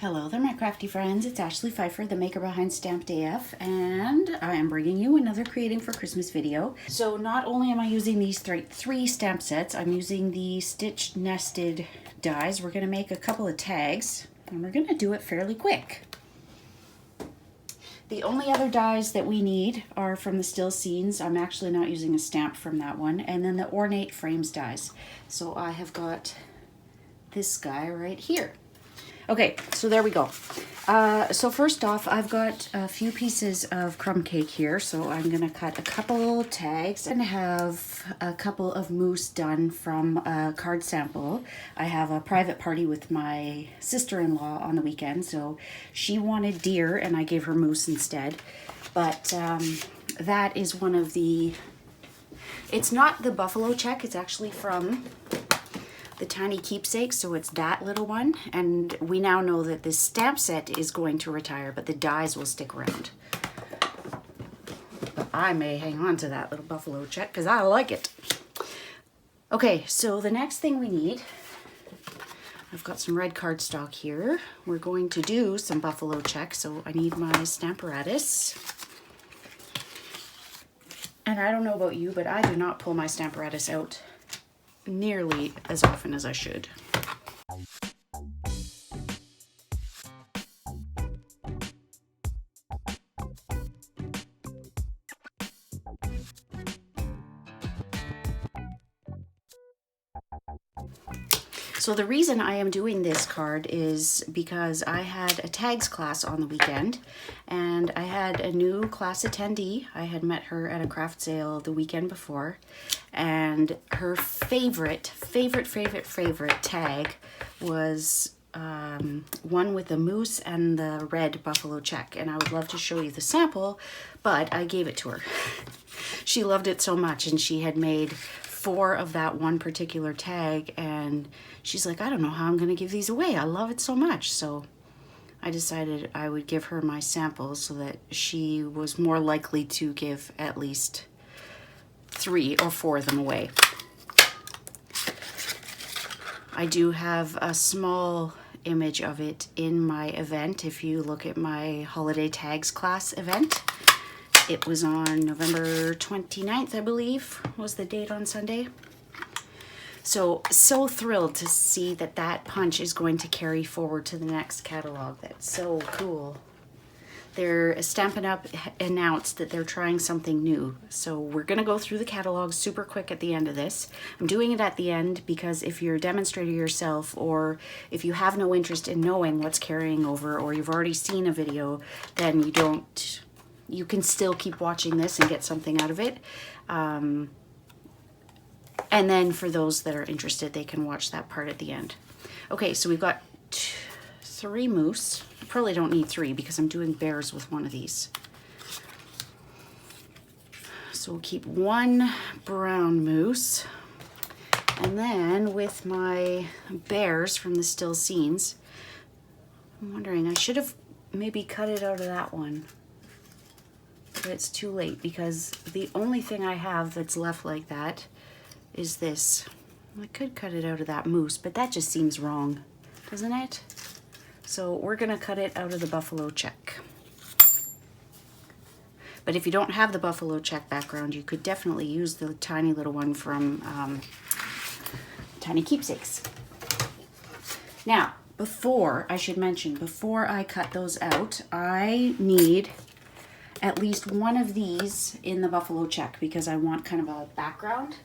Hello there, my crafty friends. It's Ashley Pfeiffer, the maker behind Stamped AF, and I am bringing you another Creating for Christmas video. So not only am I using these three stamp sets, I'm using the stitched nested dies. We're going to make a couple of tags, and we're going to do it fairly quick. The only other dies that we need are from the Still Scenes. I'm actually not using a stamp from that one. And then the Ornate Frames dies. So I have got this guy right here. Okay, so there we go. So first off, I've got a few pieces of crumb cake here, so I'm gonna cut a couple tags and have a couple of mousse done from a card sample. I have a private party with my sister-in-law on the weekend, so she wanted deer and I gave her mousse instead. But that is one of the, it's not the buffalo check, it's actually from the Tiny Keepsakes, so it's that little one, and we now know that this stamp set is going to retire, but the dies will stick around. But I may hang on to that little buffalo check because I like it. Okay, so the next thing we need, I've got some red cardstock here. We're going to do some buffalo check, so I need my Stamparatus. And I don't know about you, but I do not pull my Stamparatus out nearly as often as I should. So the reason I am doing this card is because I had a tags class on the weekend and I had a new class attendee. I had met her at a craft sale the weekend before, and her favorite tag was one with the mousse and the red buffalo check, and I would love to show you the sample, but I gave it to her. She loved it so much, and she had made 4 of that one particular tag, and she's like, I don't know how I'm gonna give these away. I love it so much. So I decided I would give her my samples so that she was more likely to give at least 3 or 4 of them away. I do have a small image of it in my event. If you look at my holiday tags class event, it was on November 29th, I believe, was the date on Sunday. So thrilled to see that that punch is going to carry forward to the next catalog. That's so cool. They're Stampin' Up! Announced that they're trying something new. So we're gonna go through the catalog super quick at the end of this. I'm doing it at the end because if you're a demonstrator yourself, or if you have no interest in knowing what's carrying over, or you've already seen a video, then you can still keep watching this and get something out of it. And then for those that are interested, they can watch that part at the end. Okay, so we've got 3 mousse. I probably don't need 3 because I'm doing bears with one of these. So we'll keep 1 brown mousse. And then with my bears from the Still Scenes, I'm wondering, I should have maybe cut it out of that one. But it's too late because the only thing I have that's left like that is this. I could cut it out of that mousse, but that just seems wrong, doesn't it? So we're gonna cut it out of the buffalo check. But if you don't have the buffalo check background, you could definitely use the tiny little one from Tiny Keepsakes. Now, I should mention, before I cut those out, I need at least one of these in the buffalo check because I want kind of a background.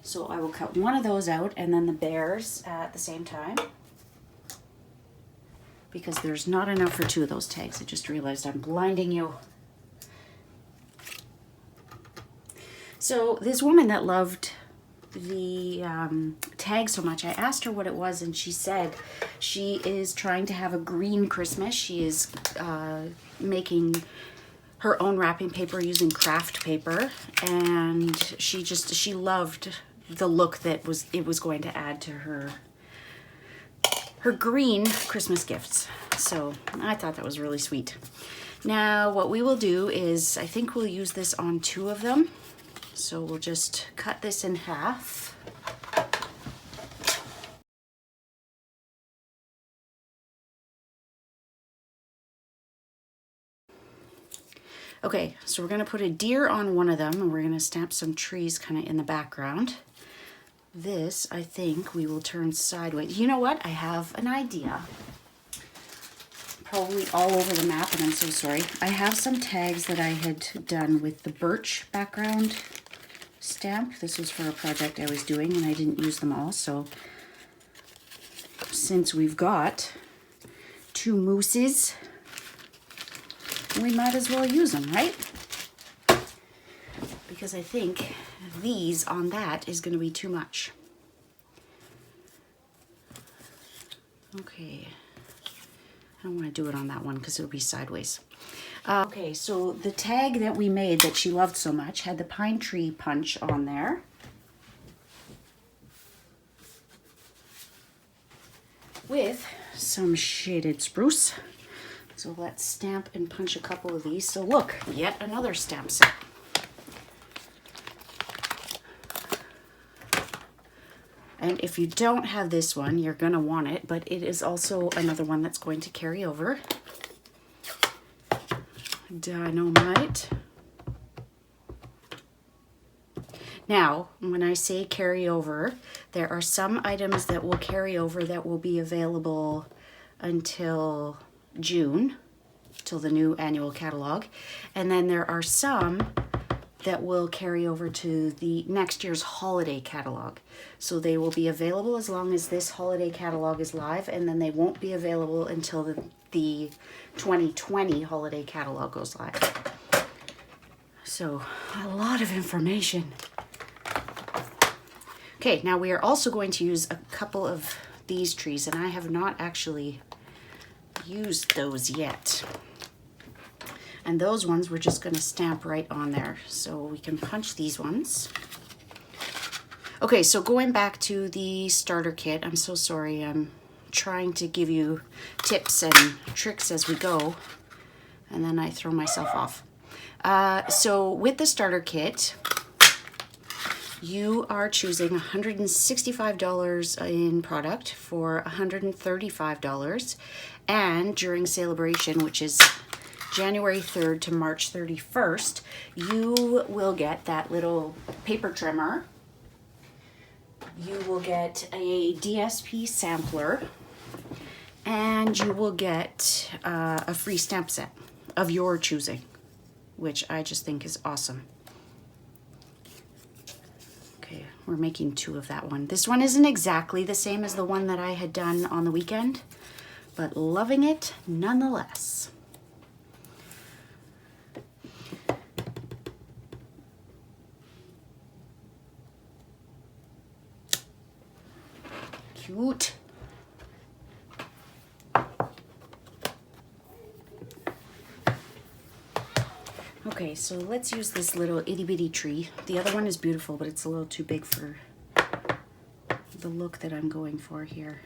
So I will cut one of those out and then the bears at the same time, because there's not enough for 2 of those tags. I just realized I'm blinding you. So this woman that loved the tag so much, I asked her what it was, and she said she is trying to have a green Christmas. She is making her own wrapping paper using craft paper, and she loved the look that it was going to add to her green Christmas gifts. So I thought that was really sweet. Now what we will do is, I think we'll use this on 2 of them. So we'll just cut this in half. Okay, so we're gonna put a deer on one of them and we're gonna stamp some trees kind of in the background. This, I think, we will turn sideways. You know what? I have an idea. Probably all over the map, and I'm so sorry. I have some tags that I had done with the birch background stamp. This was for a project I was doing and I didn't use them all, so since we've got 2 mooses, we might as well use them, right? Because I think these on that is going to be too much. Okay, I don't want to do it on that one because it'll be sideways. Okay, so the tag that we made that she loved so much had the pine tree punch on there. With some shaded spruce. So let's stamp and punch a couple of these. So look, yet another stamp set. And if you don't have this one, you're gonna want it, but it is also another one that's going to carry over. Dynamite. Now, when I say carry over, there are some items that will carry over that will be available until June, till the new annual catalog. And then there are some that will carry over to the next year's holiday catalog. So they will be available as long as this holiday catalog is live, and then they won't be available until the 2020 holiday catalog goes live. So a lot of information. Okay, now we are also going to use a couple of these trees, and I have not actually used those yet. And those ones we're just gonna stamp right on there. So we can punch these ones. Okay, so going back to the starter kit, I'm so sorry, I'm trying to give you tips and tricks as we go, and then I throw myself off. So with the starter kit, you are choosing $165 in product for $135, and during celebration, which is January 3rd to March 31st, you will get that little paper trimmer. You will get a DSP sampler, and you will get a free stamp set of your choosing, which I just think is awesome. Okay, we're making 2 of that one. This one isn't exactly the same as the one that I had done on the weekend, but loving it nonetheless. Cute. Okay, so let's use this little itty bitty tree. The other one is beautiful, but it's a little too big for the look that I'm going for here.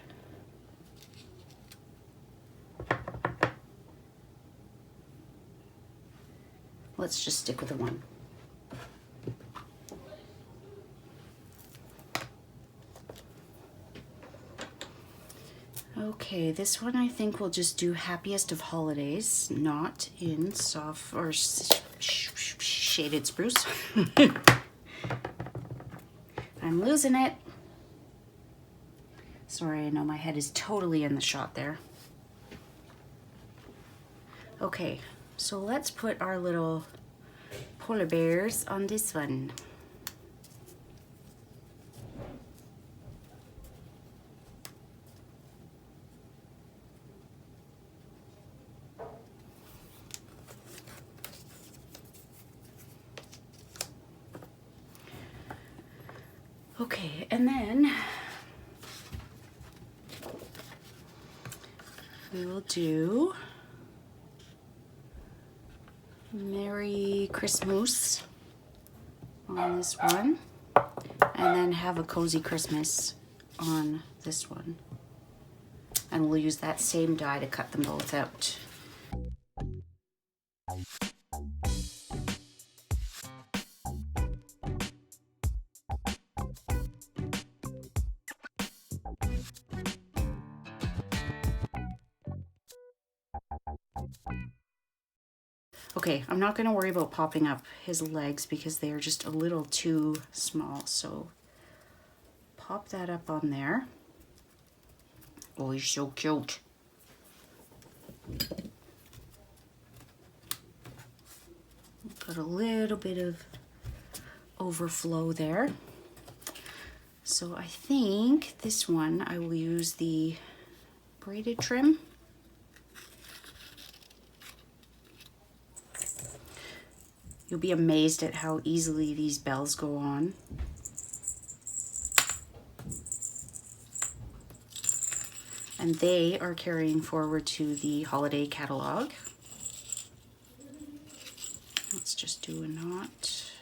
Let's just stick with the one. Okay, this one I think we'll just do Happiest of Holidays, not in soft or shaded spruce. I'm losing it. Sorry, I know my head is totally in the shot there. Okay, so let's put our little polar bears on this one. Okay, and then we will do Merry Christmas on this one, and then have a Cozy Christmas on this one. And we'll use that same die to cut them both out. Okay, I'm not gonna worry about popping up his legs because they are just a little too small. So pop that up on there. Oh, he's so cute. Got a little bit of overflow there. So I think this one I will use the braided trim. You'll be amazed at how easily these bells go on. And they are carrying forward to the holiday catalog. Let's just do a knot.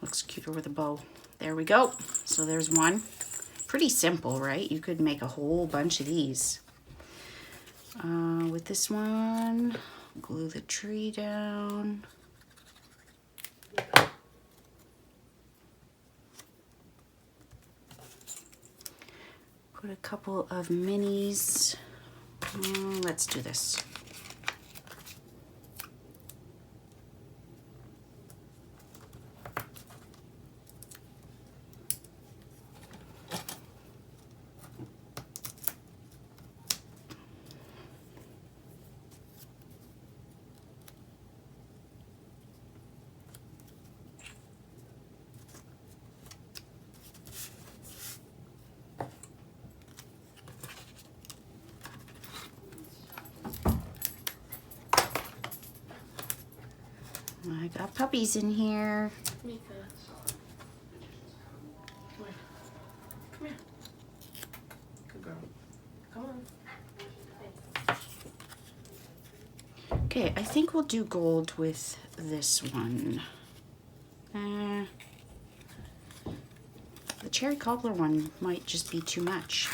Looks cuter with a bow. There we go. So there's one. Pretty simple, right? You could make a whole bunch of these. With this one, glue the tree down. Put a couple of minis. Let's do this. I got puppies in here. Mika. Come here. Come here. Good girl. Come on. Okay, I think we'll do gold with this one. The cherry cobbler one might just be too much.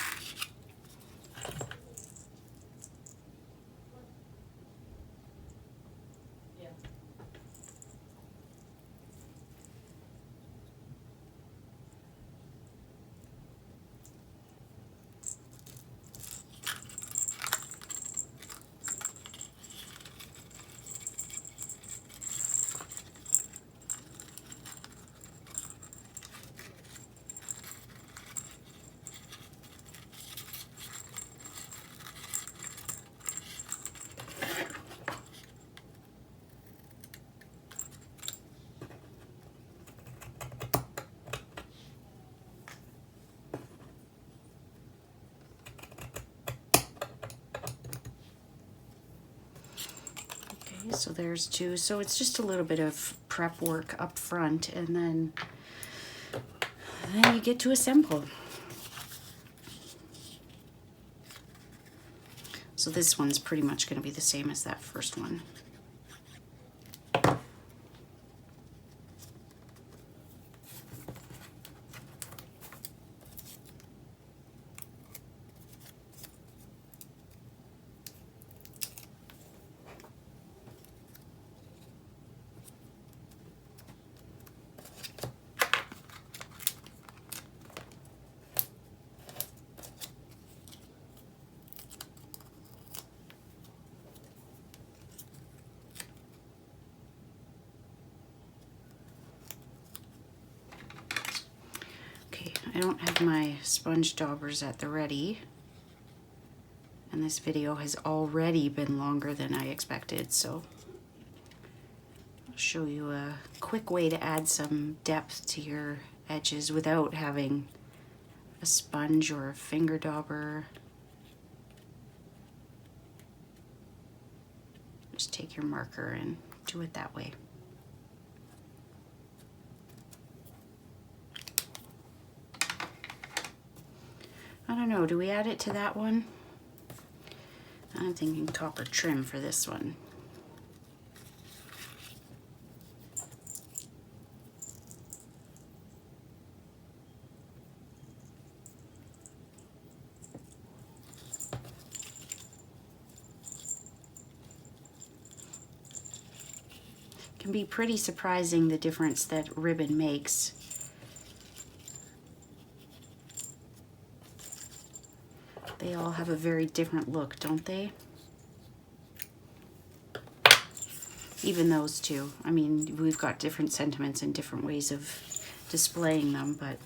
So there's two. So it's just a little bit of prep work up front, and then you get to assemble. So this one's pretty much going to be the same as that first one. I don't have my sponge daubers at the ready, and this video has already been longer than I expected, so I'll show you a quick way to add some depth to your edges without having a sponge or a finger dauber. Just take your marker and do it that way. I don't know, do we add it to that one? I'm thinking copper trim for this one. Can be pretty surprising the difference that ribbon makes They all have a very different look, don't they? Even those two. I mean, we've got different sentiments and different ways of displaying them, but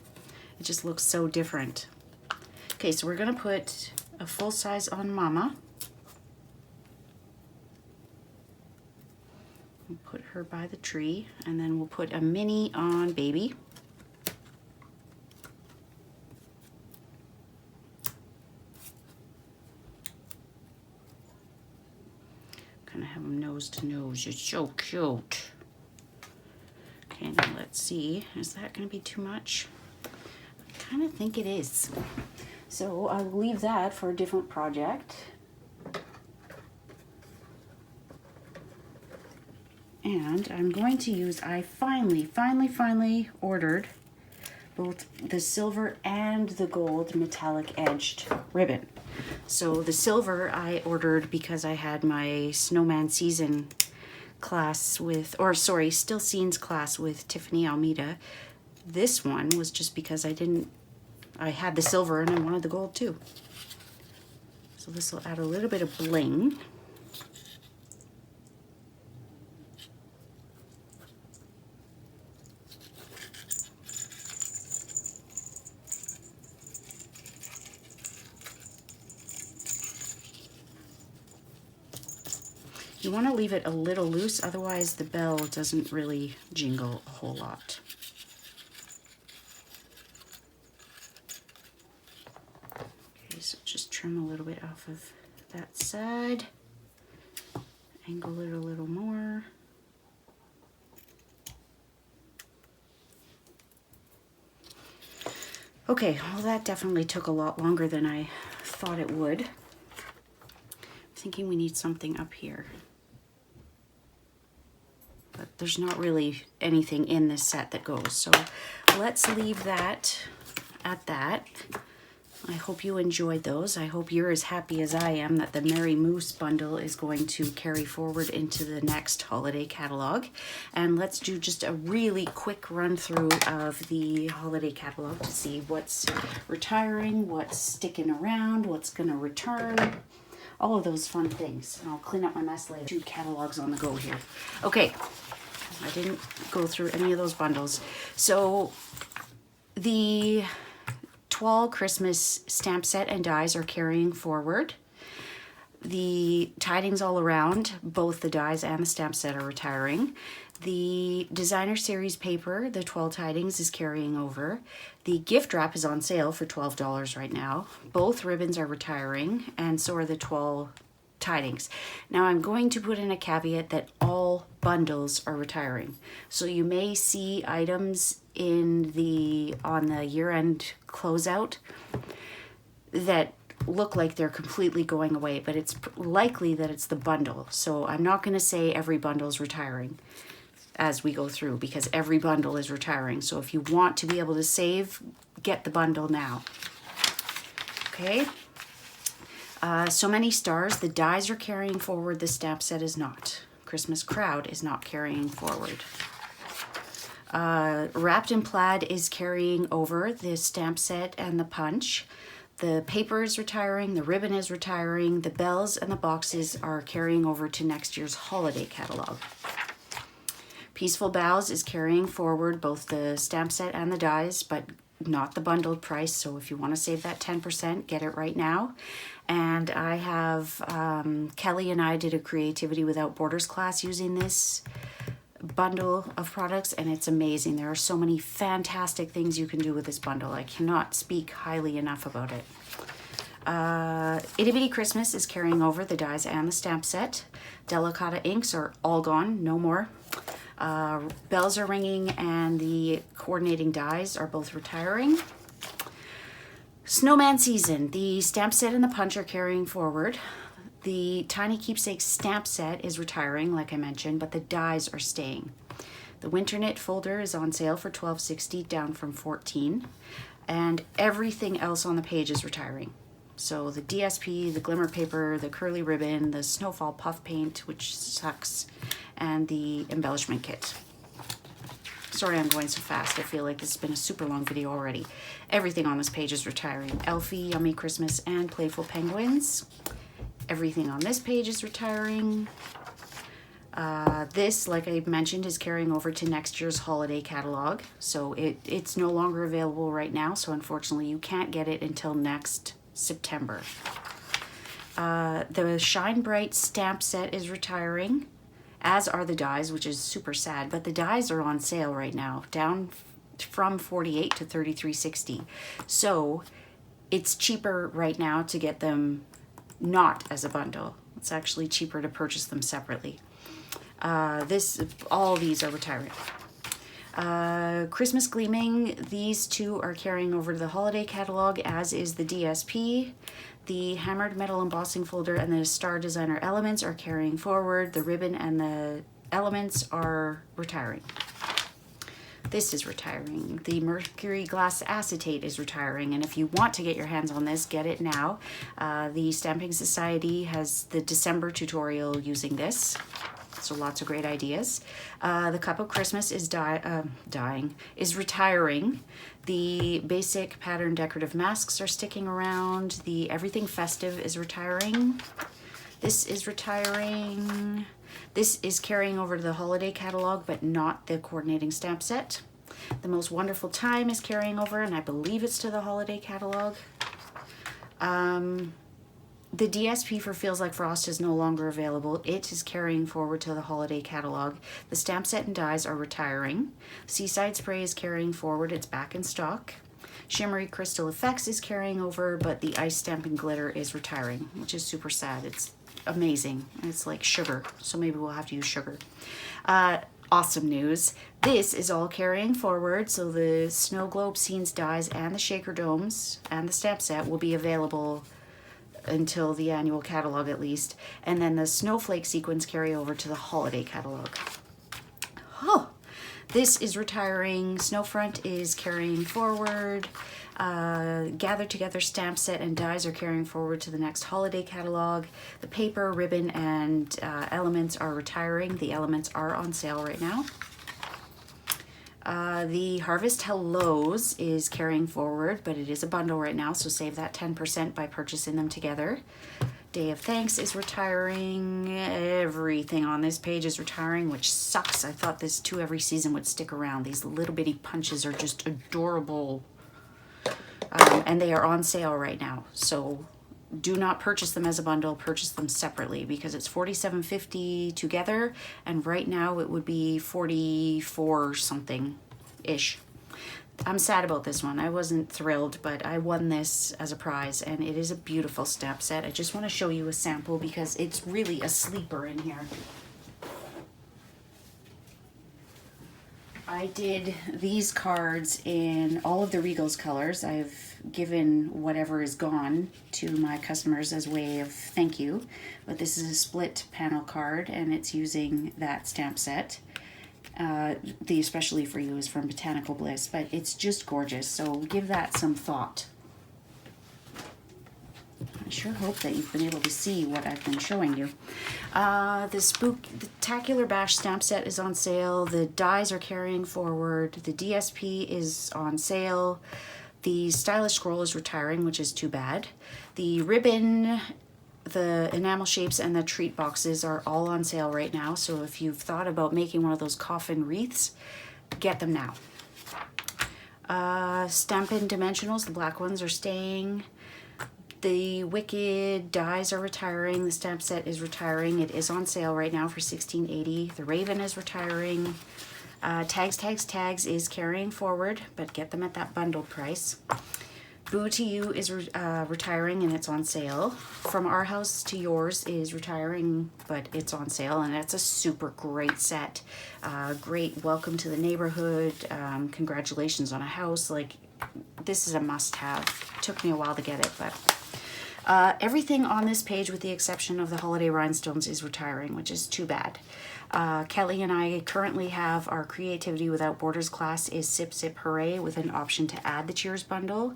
it just looks so different. Okay, so we're gonna put a full size on Mama. We'll put her by the tree, and then we'll put a mini on Baby. Kind of have them nose to nose. It's so cute. Okay, now let's see. Is that going to be too much? I kind of think it is. So I'll leave that for a different project. And I'm going to use, I finally ordered both the silver and the gold metallic edged ribbon. So the silver I ordered because I had my Snowman Season class with, or sorry, Still Scenes class with Tiffany Almeida. This one was just because I had the silver and I wanted the gold too. So this will add a little bit of bling. You want to leave it a little loose, otherwise the bell doesn't really jingle a whole lot. Okay, so just trim a little bit off of that side. Angle it a little more. Okay, well that definitely took a lot longer than I thought it would. I'm thinking we need something up here. But there's not really anything in this set that goes. So let's leave that at that. I hope you enjoyed those. I hope you're as happy as I am that the Merry Moose bundle is going to carry forward into the next holiday catalog. And let's do just a really quick run through of the holiday catalog to see what's retiring, what's sticking around, what's gonna return. All of those fun things. And I'll clean up my mess later. 2 catalogs on the go here. Okay, I didn't go through any of those bundles. So the Toile Christmas stamp set and dies are carrying forward. The Tidings All Around, both the dies and the stamp set are retiring. The Designer Series paper, the 12 Tidings, is carrying over. The gift wrap is on sale for $12 right now. Both ribbons are retiring, and so are the 12 Tidings. Now I'm going to put in a caveat that all bundles are retiring. So you may see items on the year-end closeout that look like they're completely going away, but it's likely that it's the bundle. So I'm not going to say every bundle is retiring as we go through, because every bundle is retiring. So if you want to be able to save, get the bundle now. Okay. So Many Stars, the dies are carrying forward, the stamp set is not. Christmas Crowd is not carrying forward. Wrapped in Plaid is carrying over the stamp set and the punch. The paper is retiring, the ribbon is retiring, the bells and the boxes are carrying over to next year's holiday catalog. Peaceful Boughs is carrying forward both the stamp set and the dies, but not the bundled price. So if you want to save that 10%, get it right now. And I have, Kelly and I did a Creativity Without Borders class using this bundle of products, and it's amazing. There are so many fantastic things you can do with this bundle. I cannot speak highly enough about it. Itty Bitty Christmas is carrying over the dies and the stamp set. Delicata inks are all gone, no more. Bells are ringing and the coordinating dies are both retiring. Snowman Season, the stamp set and the punch are carrying forward. The Tiny Keepsakes stamp set is retiring, like I mentioned, but the dies are staying. The Winter Knit folder is on sale for $12.60, down from $14, and everything else on the page is retiring. So the DSP, the glimmer paper, the curly ribbon, the snowfall puff paint, which sucks, and the embellishment kit. Sorry I'm going so fast. I feel like this has been a super long video already. Everything on this page is retiring. Elfie, Yummy Christmas, and Playful Penguins. Everything on this page is retiring. This, like I mentioned, is carrying over to next year's holiday catalog. So it's no longer available right now. So unfortunately, you can't get it until next September. The Shine Bright stamp set is retiring, as are the dies, which is super sad. But the dies are on sale right now, down from $48 to $33.60. So it's cheaper right now to get them not as a bundle. It's actually cheaper to purchase them separately. All these are retiring. Christmas Gleaming, these two are carrying over to the holiday catalog, as is the DSP. The Hammered Metal Embossing Folder and the Star Designer Elements are carrying forward. The ribbon and the elements are retiring. This is retiring. The Mercury Glass Acetate is retiring, and if you want to get your hands on this, get it now. The Stamping Society has the December tutorial using this. So lots of great ideas. The Cup of Christmas is retiring. The basic pattern decorative masks are sticking around. The Everything Festive is retiring. This is retiring. This is carrying over to the holiday catalog, but not the coordinating stamp set. The Most Wonderful Time is carrying over, and I believe it's to the holiday catalog. The DSP for Feels Like Frost is no longer available. It is carrying forward to the holiday catalog. The stamp set and dies are retiring. Seaside Spray is carrying forward. It's back in stock. Shimmery Crystal Effects is carrying over, but the Ice Stamping Glitter is retiring, which is super sad. It's amazing. It's like sugar, so maybe we'll have to use sugar. Awesome news. This is all carrying forward, so the Snow Globe Scenes dies and the Shaker Domes and the stamp set will be available until the annual catalog at least, and then the Snowflake sequins carry over to the holiday catalog. Oh, this is retiring. Snowfront is carrying forward. Gather Together stamp set and dies are carrying forward to the next holiday catalog. The paper, ribbon, and elements are retiring. The elements are on sale right now. The Harvest Hellos is carrying forward, but it is a bundle right now, so save that 10% by purchasing them together. Day of Thanks is retiring. Everything on this page is retiring, which sucks. I thought this To Every Season would stick around. These little bitty punches are just adorable. And they are on sale right now, so do not purchase them as a bundle. Purchase them separately because it's $47.50 together, and right now it would be $44 something ish. I'm sad about this one. I wasn't thrilled, but I won this as a prize, and it is a beautiful stamp set. I just want to show you a sample because it's really a sleeper in here. I did these cards in all of the Regals colors. I've given whatever is gone to my customers as a way of thank you. But this is a split panel card, and it's using that stamp set. The Especially For You is from Botanical Bliss, but it's just gorgeous, so give that some thought. I sure hope that you've been able to see what I've been showing you. The Spectacular Bash stamp set is on sale. The dies are carrying forward. The DSP is on sale. The Stylish Scroll is retiring, which is too bad. The ribbon, the enamel shapes, and the treat boxes are all on sale right now. So if you've thought about making one of those coffin wreaths, get them now. Stampin' Dimensionals, the black ones are staying. The Wicked dies are retiring. The stamp set is retiring. It is on sale right now for $16.80. The Raven is retiring. Tags is carrying forward, but get them at that bundled price. Boo to You is retiring, and it's on sale. From Our House to Yours is retiring, but it's on sale, and it's a super great set. Great welcome to the neighborhood. Congratulations on a house. Like, this is a must-have. Took me a while to get it, but everything on this page, with the exception of the Holiday Rhinestones, is retiring, which is too bad. Kelly and I currently have our Creativity Without Borders class is Sip Sip Hooray with an option to add the Cheers bundle.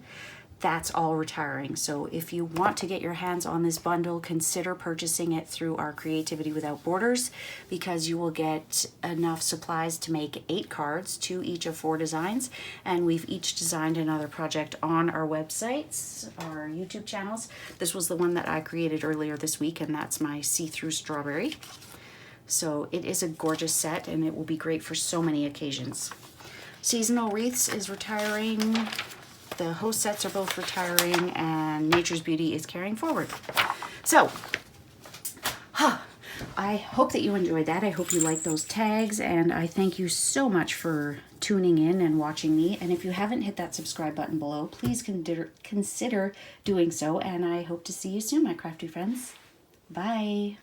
that's all retiring. So if you want to get your hands on this bundle, consider purchasing it through our Creativity Without Borders, because you will get enough supplies to make 8 cards, 2 each of 4 designs, and we've each designed another project on our websites, our YouTube channels. This was the one that I created earlier this week, and that's my see-through strawberry. So it is a gorgeous set, and it will be great for so many occasions. Seasonal Wreaths is retiring. The host sets are both retiring, and Nature's Beauty is carrying forward. So, I hope that you enjoyed that. I hope you like those tags, and I thank you so much for tuning in and watching me. And if you haven't hit that subscribe button below, please consider doing so, and I hope to see you soon, my crafty friends. Bye.